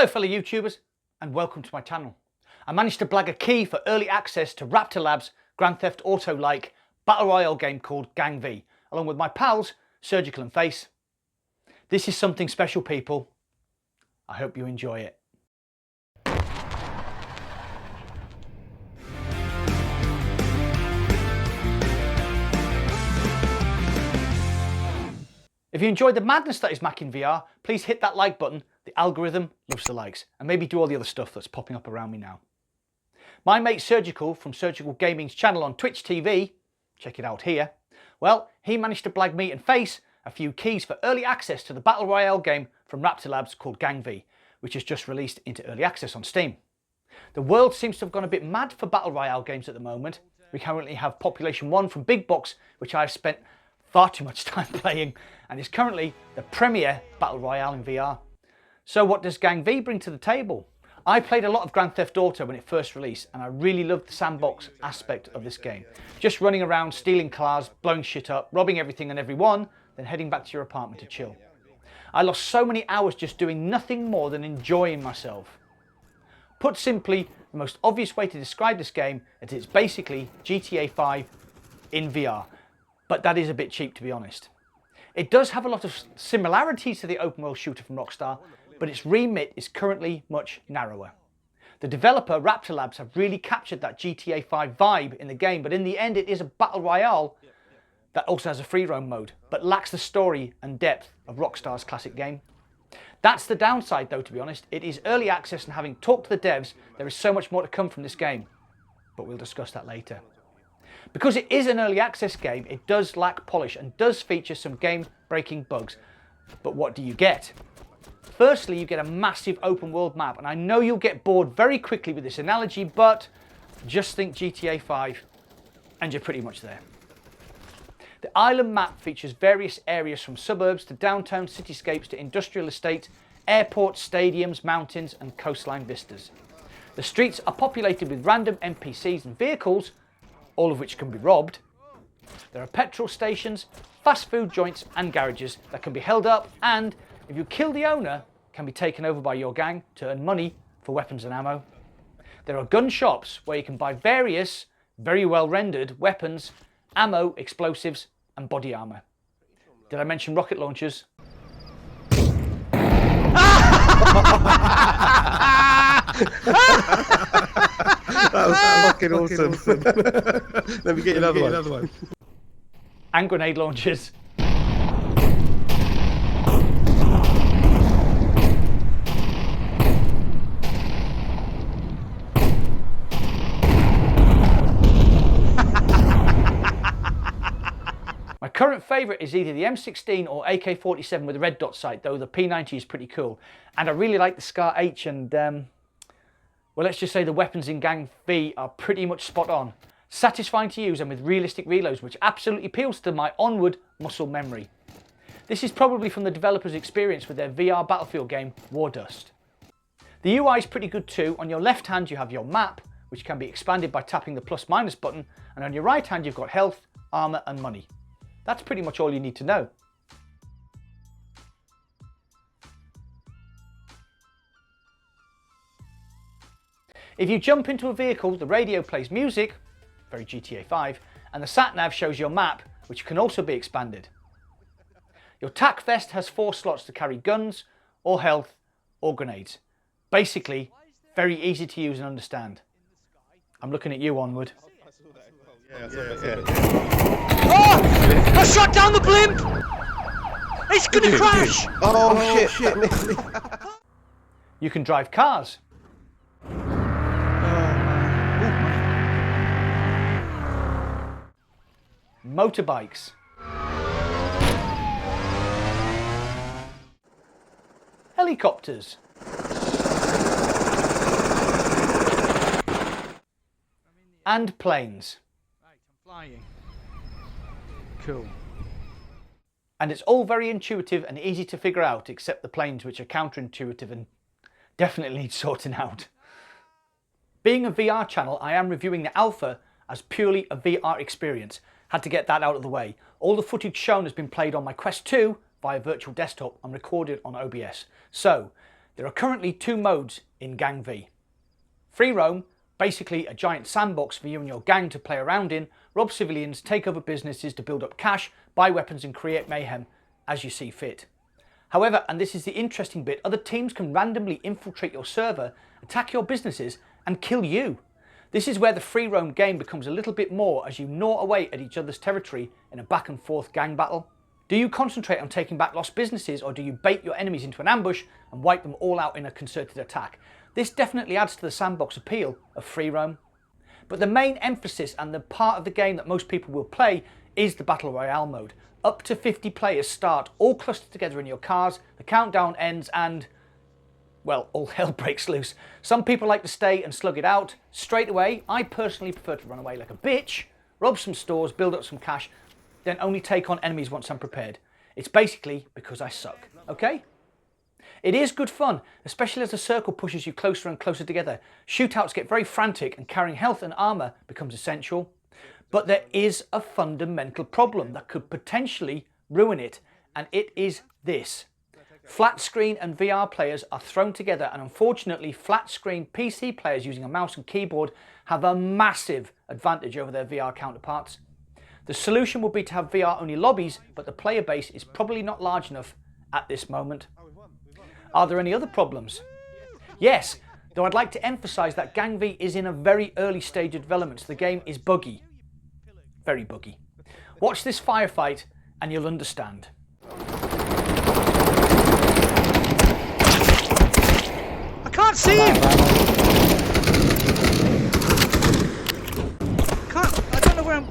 Hello fellow YouTubers and welcome to my channel. I managed to blag a key for early access to Raptor Labs' Grand Theft Auto-like Battle Royale game called Gang V, along with my pals Surgical and Face. This is something special, people. I hope you enjoy it. If you enjoyed the madness that is Mac in VR, please hit that like button. The algorithm loves the likes, and maybe do all the other stuff that's popping up around me now. My mate Surgical from Surgical Gaming's channel on Twitch TV, check it out here, well, he managed to blag me and Face a few keys for early access to the Battle Royale game from Raptor Labs called Gang V, which is just released into early access on Steam. The world seems to have gone a bit mad for Battle Royale games at the moment. We currently have Population 1 from Big Box, which I've spent far too much time playing, and is currently the premier Battle Royale in VR. So what does Gang V bring to the table? I played a lot of Grand Theft Auto when it first released, and I really loved the sandbox aspect of this game. Just running around, stealing cars, blowing shit up, robbing everything and everyone, then heading back to your apartment to chill. I lost so many hours just doing nothing more than enjoying myself. Put simply, the most obvious way to describe this game is it's basically GTA 5 in VR, but that is a bit cheap, to be honest. It does have a lot of similarities to the open world shooter from Rockstar, but its remit is currently much narrower. The developer, Raptor Labs, have really captured that GTA 5 vibe in the game, but in the end it is a Battle Royale that also has a free roam mode, but lacks the story and depth of Rockstar's classic game. That's the downside though, to be honest. It is early access, and having talked to the devs, there is so much more to come from this game, but we'll discuss that later. Because it is an early access game, it does lack polish and does feature some game-breaking bugs. But what do you get? Firstly, you get a massive open world map, and I know you'll get bored very quickly with this analogy, but just think GTA 5 and you're pretty much there. The island map features various areas from suburbs to downtown cityscapes to industrial estates, airports, stadiums, mountains and coastline vistas. The streets are populated with random NPCs and vehicles, all of which can be robbed. There are petrol stations, fast food joints and garages that can be held up, and if you kill the owner, can be taken over by your gang to earn money for weapons and ammo. There are gun shops where you can buy various, very well rendered weapons, ammo, explosives and body armour. Did I mention rocket launchers? That was fucking awesome. Let me get you another one. And grenade launchers. My current favourite is either the M16 or AK-47 with the red dot sight, though the P90 is pretty cool. And I really like the Scar H, and well, let's just say the weapons in Gang V are pretty much spot on. Satisfying to use and with realistic reloads, which absolutely appeals to my onward muscle memory. This is probably from the developer's experience with their VR Battlefield game, Wardust. The UI is pretty good too. On your left hand you have your map, which can be expanded by tapping the plus/minus button, and on your right hand you've got health, armour and money. That's pretty much all you need to know. If you jump into a vehicle, the radio plays music, very GTA 5, and the sat-nav shows your map, which can also be expanded. Your tac vest has 4 slots to carry guns, or health, or grenades. Basically, very easy to use and understand. I'm looking at you, Onward. Oh! I shot down the blimp! It's gonna crash! Oh shit! You can drive cars. Motorbikes. Helicopters. And planes. Right, I'm flying. Cool. And it's all very intuitive and easy to figure out, except the planes, which are counterintuitive and definitely need sorting out. Being a VR channel, I am reviewing the Alpha as purely a VR experience. Had to get that out of the way. All the footage shown has been played on my Quest 2 via virtual desktop and recorded on OBS. So, There are currently 2 modes in Gang V. Free roam, basically a giant sandbox for you and your gang to play around in, rob civilians, take over businesses to build up cash, buy weapons and create mayhem as you see fit. However, and this is the interesting bit, other teams can randomly infiltrate your server, attack your businesses and kill you. This is where the free roam game becomes a little bit more as you gnaw away at each other's territory in a back and forth gang battle. Do you concentrate on taking back lost businesses, or do you bait your enemies into an ambush and wipe them all out in a concerted attack? This definitely adds to the sandbox appeal of free roam. But the main emphasis and the part of the game that most people will play is the Battle Royale mode. Up to 50 players start, all clustered together in your cars, the countdown ends and, well, all hell breaks loose. Some people like to stay and slug it out straight away. I personally prefer to run away like a bitch, rob some stores, build up some cash, then only take on enemies once I'm prepared. It's basically because I suck, okay? It is good fun, especially as the circle pushes you closer and closer together. Shootouts get very frantic and carrying health and armour becomes essential. But there is a fundamental problem that could potentially ruin it, and it is this. Flat screen and VR players are thrown together, and unfortunately flat screen PC players using a mouse and keyboard have a massive advantage over their VR counterparts. The solution would be to have VR only lobbies, but the player base is probably not large enough at this moment. Are there any other problems? Yes, though I'd like to emphasise that Gang V is in a very early stage of development, so the game is buggy. Very buggy. Watch this firefight and you'll understand. I can't see him! I don't know where I'm...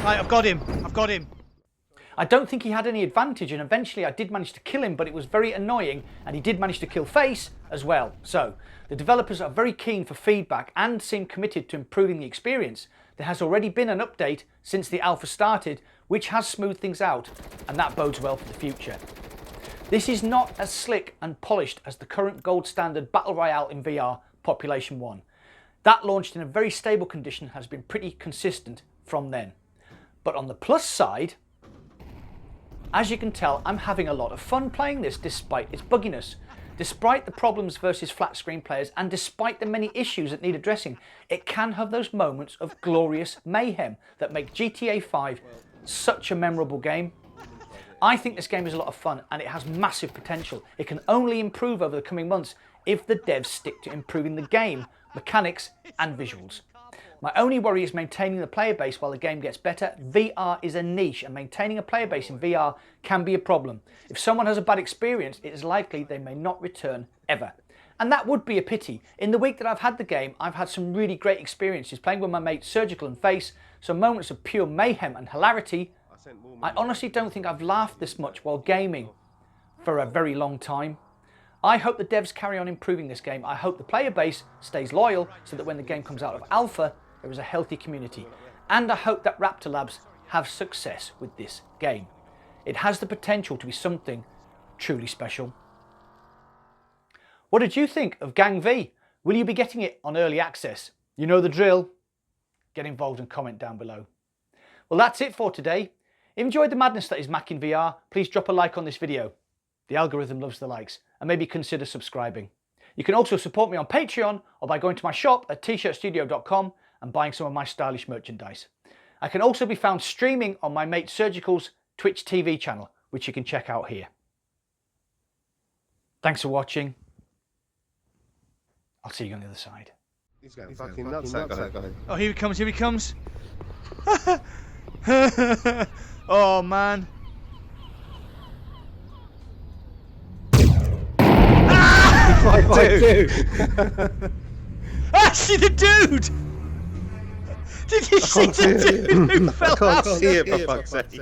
Right, I've got him. I've got him. I don't think he had any advantage, and eventually I did manage to kill him, but it was very annoying, and he did manage to kill Face as well. So, the developers are very keen for feedback and seem committed to improving the experience. There has already been an update since the alpha started, which has smoothed things out, and that bodes well for the future. This is not as slick and polished as the current gold standard Battle Royale in VR, Population 1. That launched in a very stable condition, has been pretty consistent from then. But on the plus side, as you can tell, I'm having a lot of fun playing this despite its bugginess. Despite the problems versus flat screen players, and despite the many issues that need addressing, it can have those moments of glorious mayhem that make GTA 5 such a memorable game. I think this game is a lot of fun and it has massive potential. It can only improve over the coming months if the devs stick to improving the game, mechanics and visuals. My only worry is maintaining the player base while the game gets better. VR is a niche, and maintaining a player base in VR can be a problem. If someone has a bad experience, it is likely they may not return ever. And that would be a pity. In the week that I've had the game, I've had some really great experiences playing with my mates Surgical and Face, some moments of pure mayhem and hilarity. I honestly don't think I've laughed this much while gaming for a very long time. I hope the devs carry on improving this game. I hope the player base stays loyal so that when the game comes out of alpha, there is a healthy community. And I hope that Raptor Labs have success with this game. It has the potential to be something truly special. What did you think of Gang V? Will you be getting it on early access? You know the drill. Get involved and comment down below. Well, that's it for today. If you enjoyed the madness that is Mac in VR, please drop a like on this video. The algorithm loves the likes, and maybe consider subscribing. You can also support me on Patreon or by going to my shop at tshirtstudio.com and buying some of my stylish merchandise. I can also be found streaming on my mate Surgical's Twitch TV channel, which you can check out here. Thanks for watching. I'll see you on the other side. He's going fucking nuts, that guy. Oh, here he comes, here he comes. Oh, man. I see the dude! Did you see the dude who fell out? I can't see it, for fuck's sake.